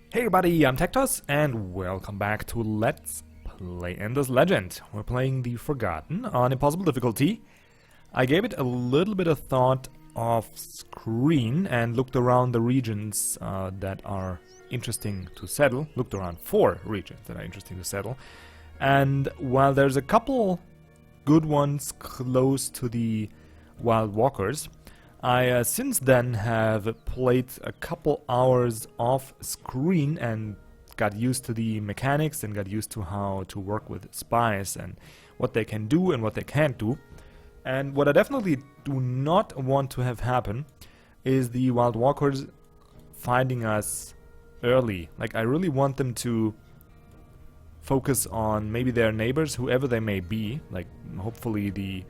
Hey everybody, I'm TecToss and welcome back to Let's Play Endless Legend. We're playing the Forgotten on impossible difficulty. I gave it a little bit of thought off screen and looked around the regions that are interesting to settle. Looked around 4 regions that are interesting to settle. And while there's a couple good ones close to the Wild Walkers, I since then have played a couple hours off screen and got used to the mechanics and got used to how to work with spies and what they can do and what they can't do. And what I definitely do not want to have happen is the Wild Walkers finding us early. Like, I really want them to focus on maybe their neighbors, whoever they may be. Like, hopefully the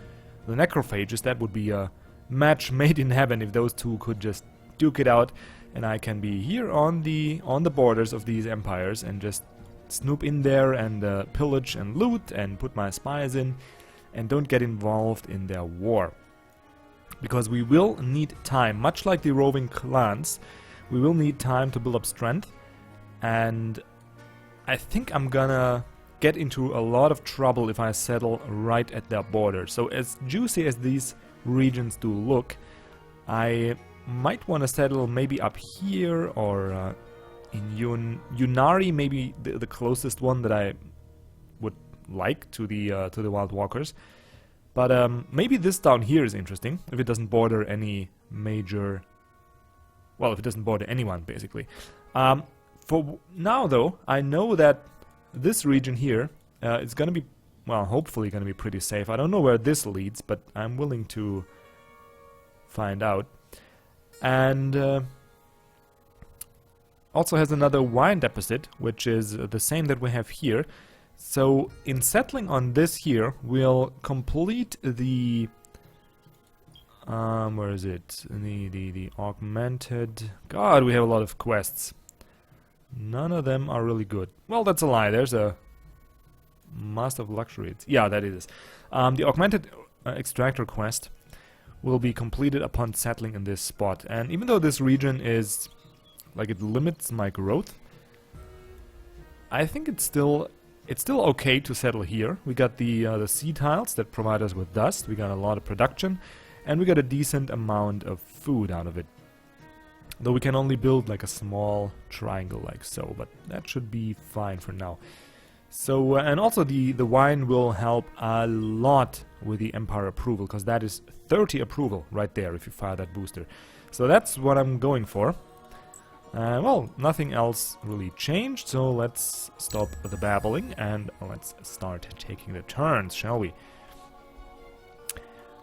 necrophages. That would be a match made in heaven if those two could just duke it out, and I can be here on the borders of these empires and just snoop in there and pillage and loot and put my spies in and don't get involved in their war. Because we will need time, much like the roving clans, we will need time to build up strength, and I think I'm gonna get into a lot of trouble if I settle right at their border. So as juicy as these regions do look, I might want to settle maybe up here or in Yunari, maybe the closest one that I would like to the Wild Walkers. But maybe this down here is interesting if it doesn't border any major. Well, if it doesn't border anyone, basically. For now, though, I know that this region here is gonna be, well, hopefully going to be pretty safe. I don't know where this leads, but I'm willing to find out. And also has another wine deposit, which is the same that we have here. So in settling on this here, we'll complete the where is it? The augmented. God, we have a lot of quests. None of them are really good. Well, that's a lie. There's a Master of Luxury. Yeah, that is. The augmented extractor quest will be completed upon settling in this spot. And even though this region is like, it limits my growth, I think it's still okay to settle here. We got the sea tiles that provide us with dust. We got a lot of production, and we got a decent amount of food out of it. Though we can only build like a small triangle like so, but that should be fine for now. So, and also the wine will help a lot with the Empire approval, because that is 30 approval right there if you fire that booster. So that's what I'm going for. Well, nothing else really changed, so let's stop the babbling and let's start taking the turns, shall we?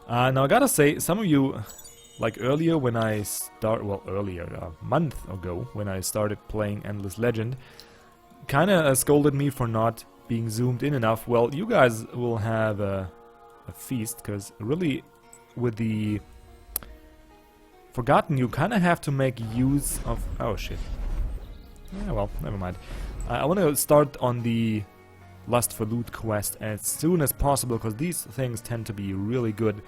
Now I gotta say, some of you, like earlier when I a month ago when I started playing Endless Legend, kinda scolded me for not being zoomed in enough. Well, you guys will have a feast, because really with the Forgotten you kinda have to make use of... oh shit. Yeah, well, never mind. I want to start on the Lust for Loot quest as soon as possible, because these things tend to be really good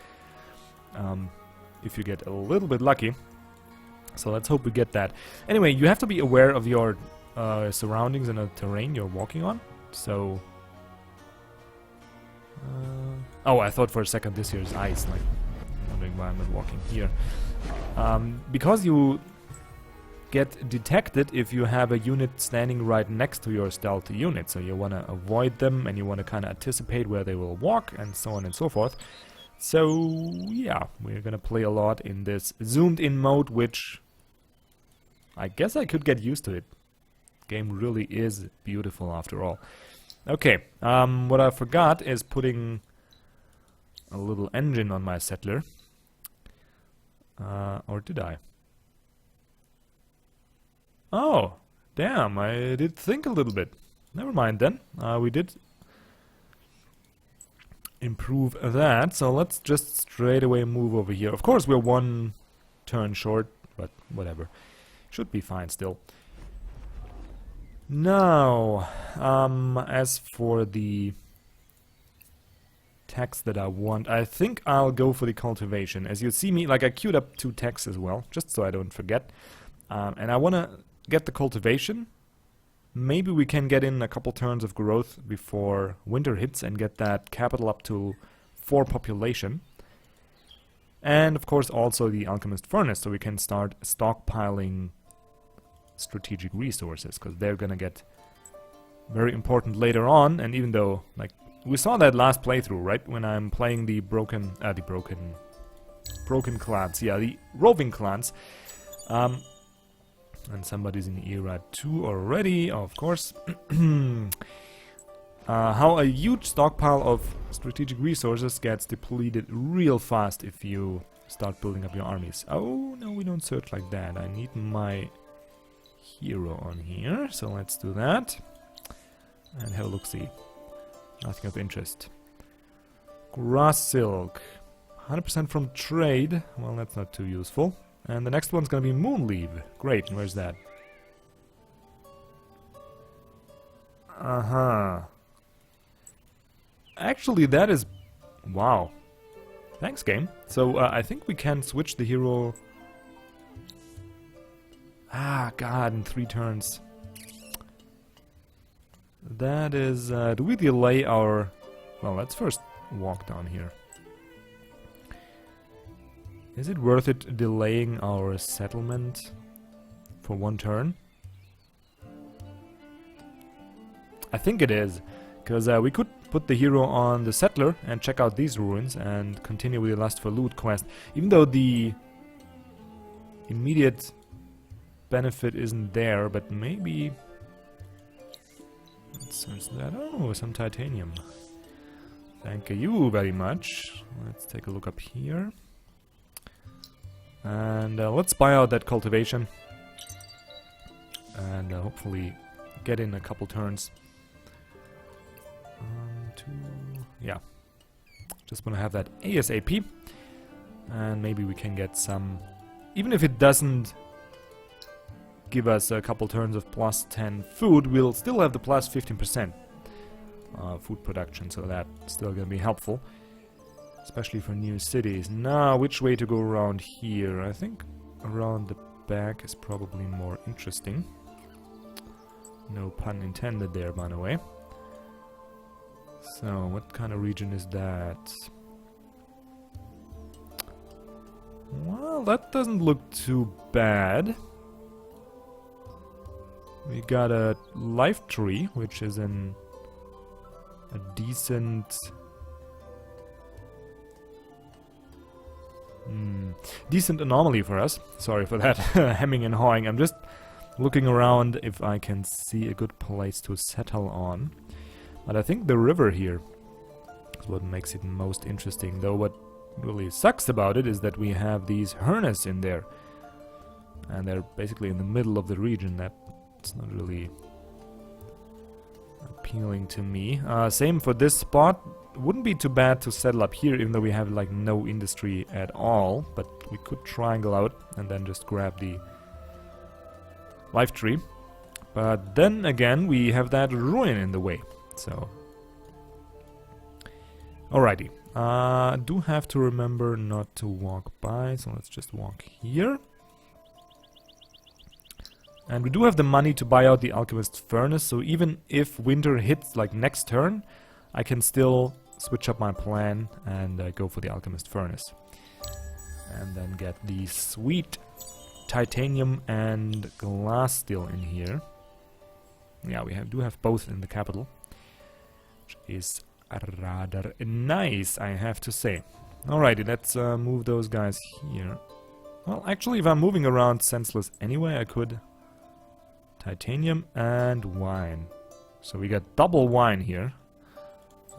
if you get a little bit lucky. So let's hope we get that. Anyway, you have to be aware of your surroundings and the terrain you're walking on. So oh, I thought for a second this here is ice, like wondering why I'm not walking here. Because you get detected if you have a unit standing right next to your stealthy unit, so you want to avoid them and you want to kind of anticipate where they will walk and so on and so forth. So yeah, we're gonna play a lot in this zoomed in mode, which I guess I could get used to it. Game really is beautiful after all. Okay, what I forgot is putting a little engine on my settler. Or did I? Oh, damn, I did think a little bit. Never mind then. We did improve that, so let's just straight away move over here. Of course, we're one turn short, but whatever. Should be fine still. Now, as for the techs that I want, I think I'll go for the cultivation. As you see me, like, I queued up 2 techs as well, just so I don't forget. And I want to get the cultivation maybe we can get in a couple turns of growth before winter hits and get that capital up to 4 population. And of course also the alchemist furnace, so we can start stockpiling strategic resources, because they're gonna get very important later on. And even though, like, we saw that last playthrough, right, when I'm playing the broken clans, yeah, the roving clans, and somebody's in era 2 already, of course. How a huge stockpile of strategic resources gets depleted real fast if you start building up your armies. Oh, no, we don't search like that. I need my hero on here, so let's do that. And have a look-see. Nothing of interest. Grass silk. 100% from trade. Well, that's not too useful. And the next one's gonna be moonleaf. Great, and where's that? Uh-huh. Actually, that is... Wow. Thanks, game. So, I think we can switch the hero... Ah, God, in 3 turns. That is... do we delay our... Well, let's first walk down here. Is it worth it delaying our settlement for 1 turn? I think it is. Because we could put the hero on the settler and check out these ruins and continue with the lust for loot quest. Even though the immediate benefit isn't there, but maybe... Let's search that. Oh, some titanium. Thank you very much. Let's take a look up here. And let's buy out that cultivation. And hopefully get in a couple turns. 2... Yeah. Just want to have that ASAP. And maybe we can get some... Even if it doesn't give us a couple turns of plus 10 food, we'll still have the plus 15% food production, so that's still gonna be helpful. Especially for new cities. Now, which way to go around here? I think around the back is probably more interesting. No pun intended there, by the way. So, what kind of region is that? Well, that doesn't look too bad. We got a life tree, which is in a decent... decent anomaly for us. Sorry for that hemming and hawing. I'm just looking around if I can see a good place to settle on. But I think the river here is what makes it most interesting. Though what really sucks about it is that we have these hernes in there. And they're basically in the middle of the region. That's not really appealing to me. Same for this spot. Wouldn't be too bad to settle up here, even though we have like no industry at all. But we could triangle out and then just grab the life tree. But then again, we have that ruin in the way. So, alrighty. Do have to remember not to walk by, so let's just walk here. And we do have the money to buy out the alchemist furnace, so even if winter hits like next turn, I can still switch up my plan and go for the alchemist furnace. And then get the sweet titanium and glass steel in here. Yeah, we do have both in the capital, which is rather nice, I have to say. Alrighty, let's move those guys here. Well, actually, if I'm moving around senseless anyway, I could... Titanium and wine. So we got double wine here.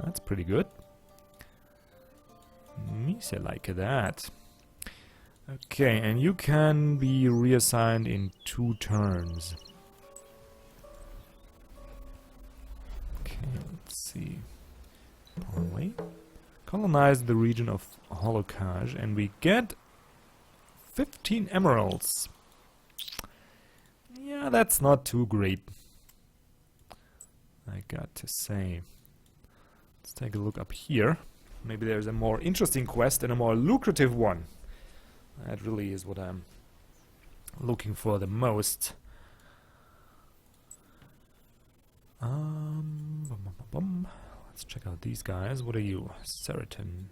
That's pretty good. Me say like that. Okay, and you can be reassigned in 2 turns. Okay, let's see. Parley. Colonize the region of Holocage, and we get 15 emeralds. Yeah, that's not too great, I got to say. Let's take a look up here. Maybe there's a more interesting quest and a more lucrative one. That really is what I'm looking for the most. Let's check out these guys. What are you? Seriton.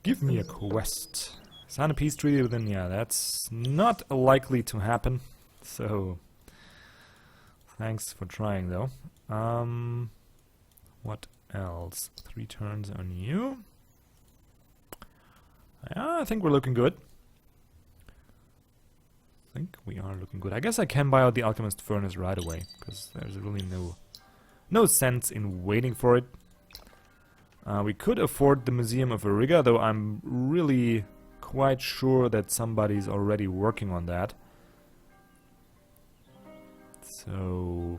Give me a quest. Sign a peace treaty within... Yeah, that's not likely to happen. So... Thanks for trying, though. What else? 3 turns on you. Yeah, I think we're looking good. I think we are looking good. I guess I can buy out the Alchemist Furnace right away, because there's really no sense in waiting for it. We could afford the Museum of Ariga, though I'm really quite sure that somebody's already working on that. So...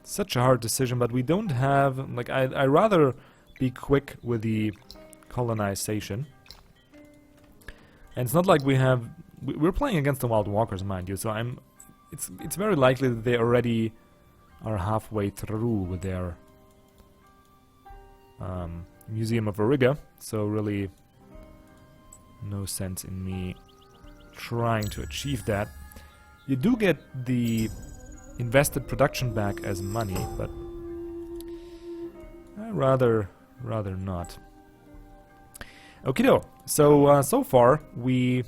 such a hard decision, but we don't have... Like, I'd rather be quick with the colonization. And it's not like we have... We're playing against the Wild Walkers, mind you, so it's very likely that they already are halfway through with their Museum of Ariga, so really no sense in me trying to achieve that. You do get the invested production back as money, but I'd rather not. Okido. So so far we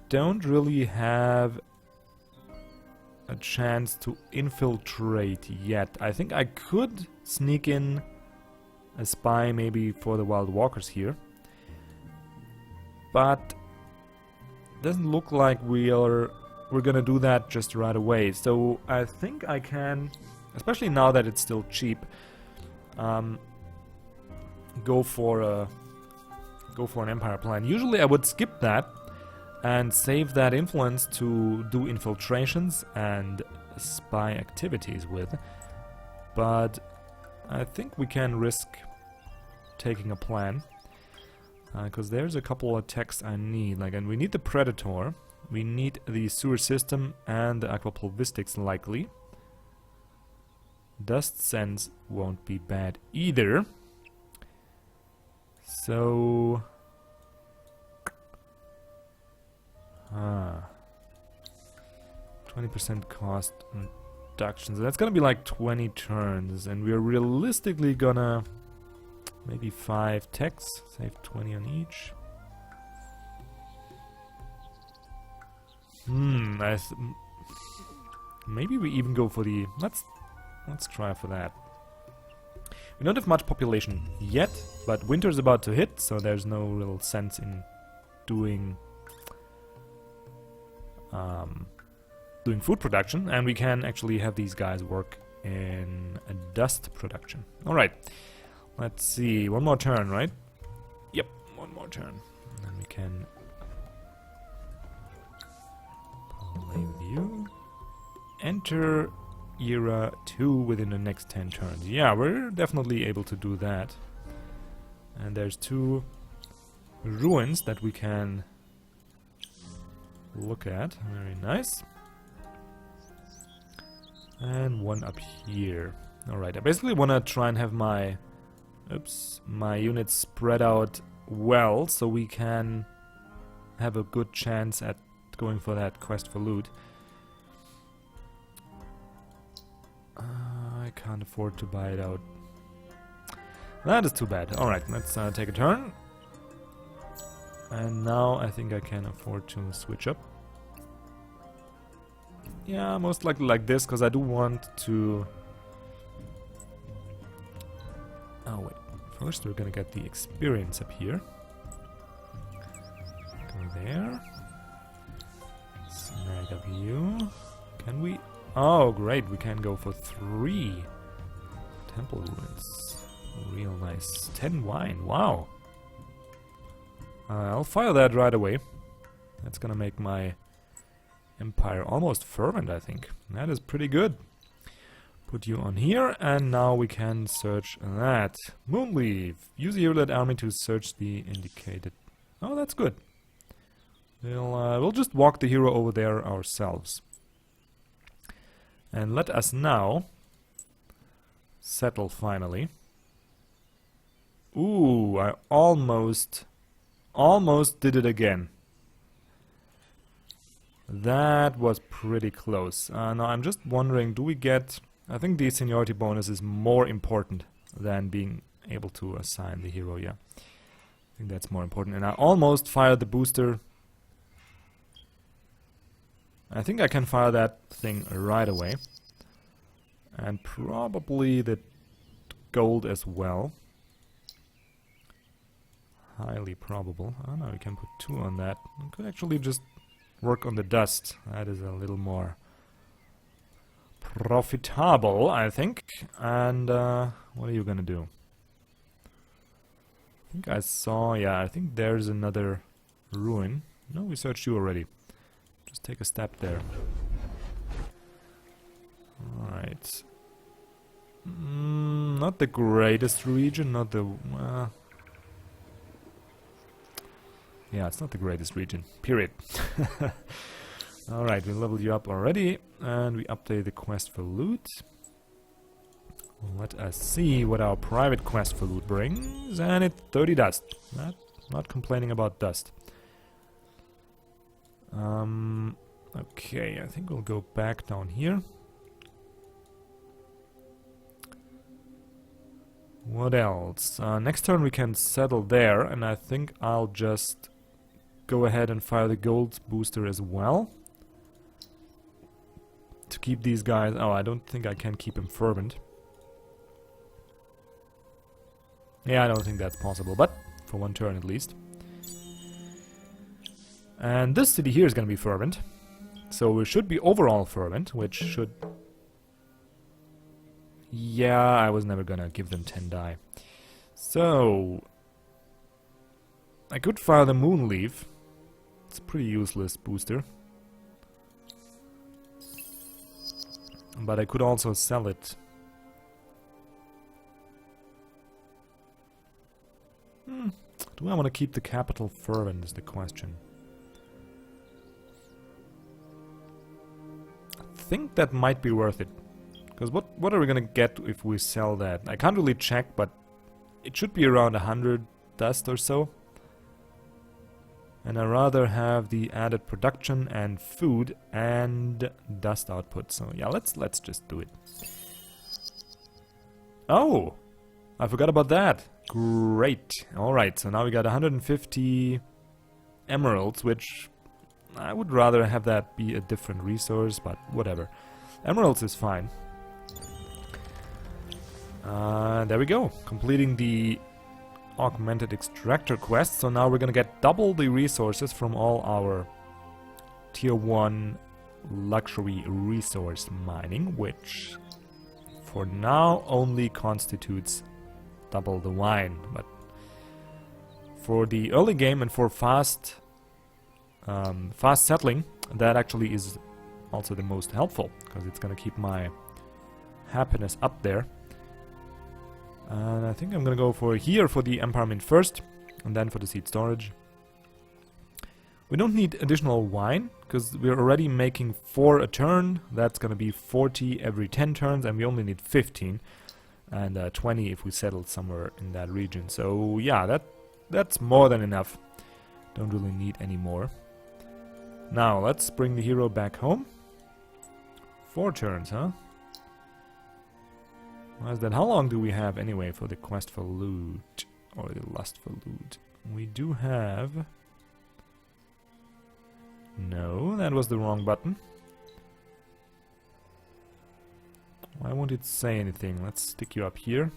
don't really have a chance to infiltrate yet. I think I could sneak in a spy maybe for the Wild Walkers here, but it doesn't look like we're gonna do that just right away. So I think I can, especially now that it's still cheap, go for an Empire plan. Usually I would skip that and save that influence to do infiltrations and spy activities with, but I think we can risk taking a plan, because there's a couple of techs I need. Like, and we need the Predator, we need the sewer system and the aquapulvistics likely. Dust sense won't be bad either. So 20% cost reduction. So that's gonna be like 20 turns, and we're realistically gonna maybe 5 techs, save 20 on each. Maybe we even go for the... Let's try for that. We don't have much population yet, but winter's about to hit, so there's no real sense in doing food production, and we can actually have these guys work in a dust production. Alright, let's see, one more turn, right? Yep, one more turn. And then we can play with you. Enter Era 2 within the next 10 turns. Yeah, we're definitely able to do that. And there's 2 ruins that we can look at. Very nice. And one up here. Alright, I basically want to try and have my units spread out well, so we can have a good chance at going for that quest for loot. I can't afford to buy it out. That is too bad. Alright, let's take a turn. And now I think I can afford to switch up. Yeah, most likely like this, because I do want to... Oh wait, first we're gonna get the experience up here. Go there. Snag up you. Can we... Oh great, we can go for 3 temple ruins. Real nice. 10 wine, wow. I'll fire that right away. That's gonna make my empire almost fervent, I think. That is pretty good. Put you on here, and now we can search that. Moonleaf. Use the hero-led army to search the indicated... Oh, that's good. We'll just walk the hero over there ourselves. And let us now settle finally. Ooh, I almost did it again. That was pretty close. Now I'm just wondering, do we get... I think the seniority bonus is more important than being able to assign the hero, yeah. I think that's more important. And I almost fired the booster. I think I can fire that thing right away. And probably the gold as well. Highly probable. Oh no, we can put 2 on that. We could actually just work on the dust. That is a little more profitable, I think. And what are you gonna do? I think I saw, yeah, I think there's another ruin. No, we searched you already. Just take a step there. Alright. Not the greatest region, not the... yeah, it's not the greatest region. Period. Alright, we leveled you up already, and we update the quest for loot. Let us see what our private quest for loot brings, and it's 30 dust. Not complaining about dust. Okay, I think we'll go back down here. What else? Next turn we can settle there, and I think I'll just go ahead and fire the gold booster as well. To keep these guys... oh, I don't think I can keep him fervent. Yeah, I don't think that's possible, but for 1 turn at least. And this city here is going to be fervent. So we should be overall fervent, which should... yeah, I was never gonna give them 10 die. So... I could fire the Moonleaf. It's a pretty useless booster. But I could also sell it. Do I want to keep the capital fervent is the question. I think that might be worth it. Because what are we gonna get if we sell that? I can't really check, but it should be around 100 dust or so. And I rather have the added production and food and dust output. So yeah, let's just do it. Oh, I forgot about that. Great. All right, so now we got 150 emeralds, which I would rather have that be a different resource, but whatever. Emeralds is fine. There we go, completing the augmented extractor quest. So now we're gonna get double the resources from all our tier 1 luxury resource mining, which for now only constitutes double the wine. But for the early game and for fast settling, that actually is also the most helpful, because it's gonna keep my happiness up there. And I think I'm gonna go for the Empire Mint first, and then for the seed storage. We don't need additional wine, because we're already making 4 a turn. That's gonna be 40 every 10 turns, and we only need 15. And 20 if we settle somewhere in that region. So yeah, that's more than enough. Don't really need any more. Now, let's bring the hero back home. 4 turns, huh? Why is that? How long do we have anyway for the quest for loot? Or the lust for loot? We do have... no, that was the wrong button. Why won't it say anything? Let's stick you up here.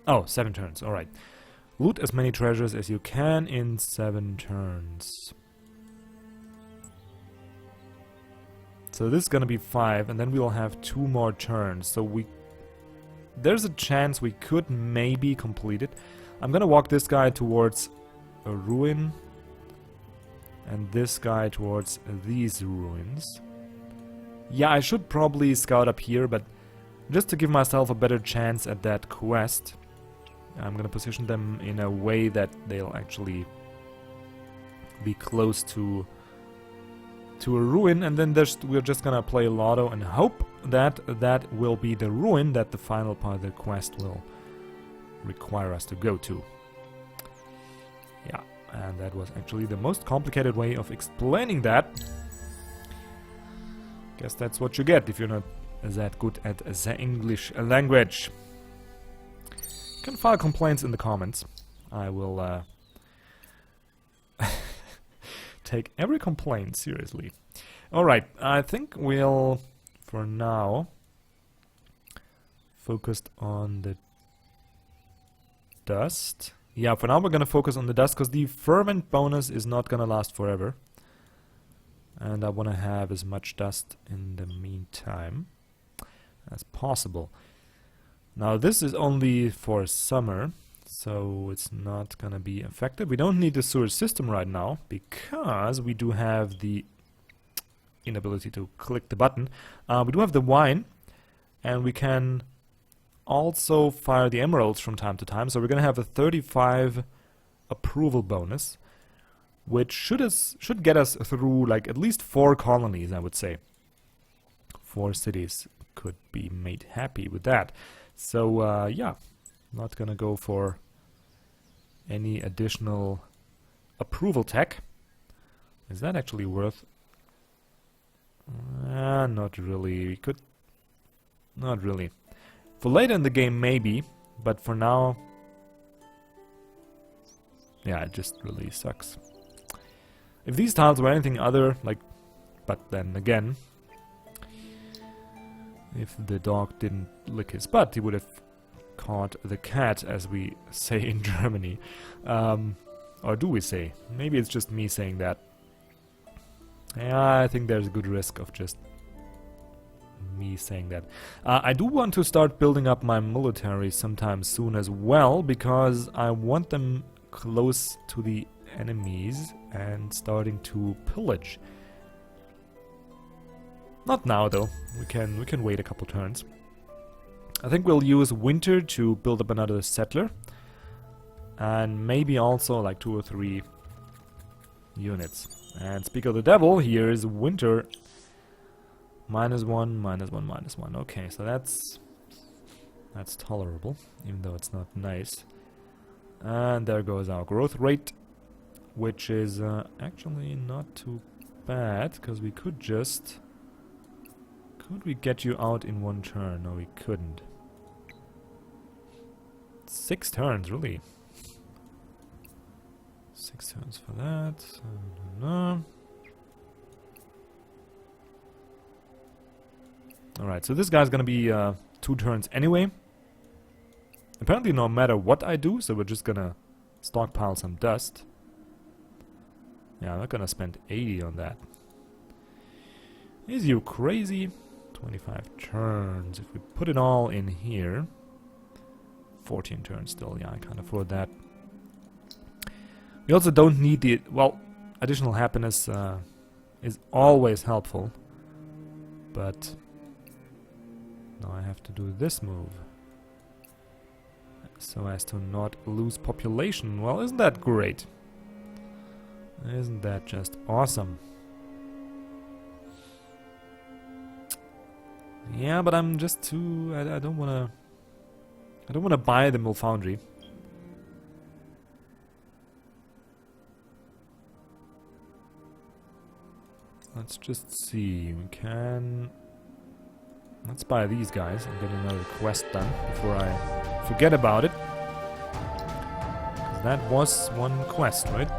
Oh, 7 turns, alright. Loot as many treasures as you can in 7 turns. So this is gonna be 5, and then we'll have 2 more turns. So there's a chance we could maybe complete it. I'm gonna walk this guy towards a ruin, and this guy towards these ruins. Yeah, I should probably scout up here, but just to give myself a better chance at that quest, I'm gonna position them in a way that they'll actually be close to a ruin, and then we're just gonna play lotto and hope that that will be the ruin that the final part of the quest will require us to go to. And that was actually the most complicated way of explaining that. Guess that's what you get if you're not that good at the English language. You can file complaints in the comments. I will take every complaint seriously. Alright, I think we'll, for now, focused on the dust. Yeah, for now we're gonna focus on the dust, because the fervent bonus is not gonna last forever. And I wanna have as much dust in the meantime as possible. Now this is only for summer, so it's not gonna be affected. We don't need the sewer system right now, because we do have the inability to click the button. We do have the wine, and we can also fire the emeralds from time to time, so we're gonna have a 35 approval bonus, which should get us through like at least 4 colonies, I would say. 4 cities could be made happy with that. So yeah, not gonna go for any additional approval tech. Is that actually worth? Not really. We could. Not really. For later in the game, maybe, but for now, yeah, it just really sucks. If these tiles were anything other, like, but then again, if the dog didn't lick his butt, he would have caught the cat, as we say in Germany. Or do we say? Maybe it's just me saying that. Yeah, I think there's a good risk of just me saying that. I do want to start building up my military sometime soon as well, because I want them close to the enemies and starting to pillage. Not now though. We can wait a couple turns. I think we'll use winter to build up another settler, and maybe also like 2 or 3 units. And speak of the devil, here is winter. -1, -1, -1. Okay, so that's tolerable, even though it's not nice. And there goes our growth rate, which is actually not too bad, because we could just... Could we get you out in 1 turn? No, we couldn't. 6 turns, really. 6 turns for that. No. Alright, so this guy's gonna be 2 turns anyway. Apparently no matter what I do, so we're just gonna stockpile some dust. Yeah, I'm not gonna spend 80 on that. Is you crazy? 25 turns. If we put it all in here... 14 turns still, yeah, I can't afford that. We also don't need the... Well, additional happiness is always helpful. But... now I have to do this move. So as to not lose population. Well, isn't that great? Isn't that just awesome? Yeah, but I'm just too... I don't wanna... I don't wanna buy the mill foundry. Let's just see. We can... Let's buy these guys and get another quest done before I forget about it. 'Cause that was 1 quest, right?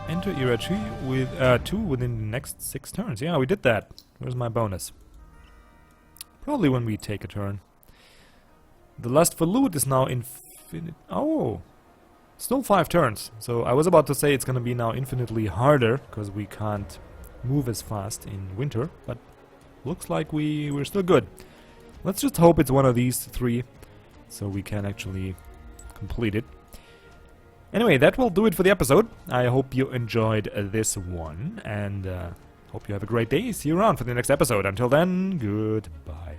Enter era 2 with 2 within the next 6 turns. Yeah, we did that. Where's my bonus? Probably when we take a turn. The lust for loot is now infinite. Oh, still 5 turns. So I was about to say it's gonna be now infinitely harder because we can't move as fast in winter, but looks like we're still good. Let's just hope it's one of these 3 so we can actually complete it. Anyway, that will do it for the episode. I hope you enjoyed this one, and hope you have a great day. See you around for the next episode. Until then, goodbye.